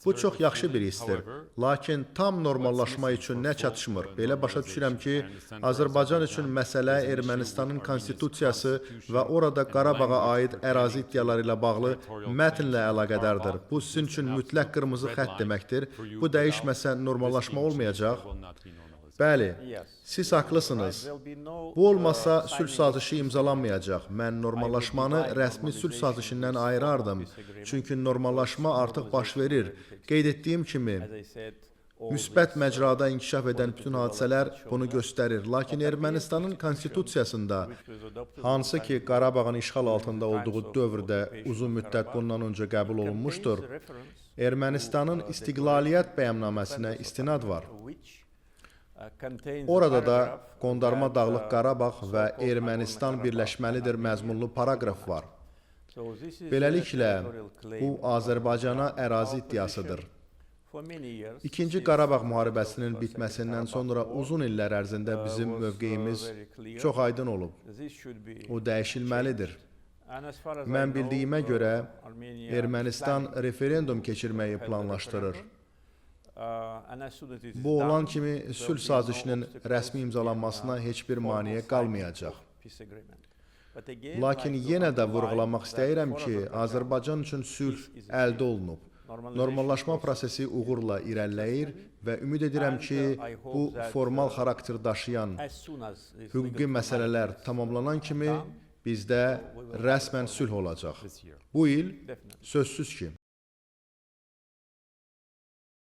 Bu çox yaxşı bir hissdir. Lakin tam normallaşma üçün nə çatışmır? Belə başa düşürəm ki, Azərbaycan üçün məsələ Ermənistanın konstitusiyası və orada Qarabağa aid ərazi iddiaları ilə bağlı mətnlə əlaqədardır. Bu sizin üçün mütləq qırmızı xətt deməkdir. Bu dəyişməsə normallaşma olmayacaq. Bəli, siz haqlısınız. Bu olmasa sülh sazişi imzalanmayacaq. Mən normallaşmanı rəsmi sülh sazişindən ayırardım. Çünki normallaşma artıq baş verir. Qeyd etdiyim kimi, müsbət məcrada inkişaf edən bütün hadisələr bunu göstərir. Lakin Ermənistanın konstitusiyasında, hansı ki Qarabağın işğal altında olduğu dövrdə uzun müddət bundan öncə qəbul olunmuşdur, Ermənistanın istiqlaliyyət bəyannaməsinə istinad var. Orada da Qondarma Dağlıq Qarabağ və Ermənistan birləşməlidir məzmunlu paraqraf var. Beləliklə, bu Azərbaycana ərazi iddiasıdır. İkinci Qarabağ müharibəsinin bitməsindən sonra uzun illər ərzində bizim mövqeyimiz çox aydın olub. O dəyişilməlidir. Mən bildiyimə görə Ermənistan referendum keçirməyi planlaşdırır. Bu olan kimi sülh sazişinin rəsmi imzalanmasına heç bir maneə qalmayacaq. Lakin yenə də vurğulamaq istəyirəm ki, Azərbaycan üçün sülh əldə olunub. Normallaşma prosesi uğurla irəliləyir və ümid edirəm ki, bu formal xarakter daşıyan hüquqi məsələlər tamamlanan kimi bizdə rəsmən sülh olacaq. Bu il sözsüz ki,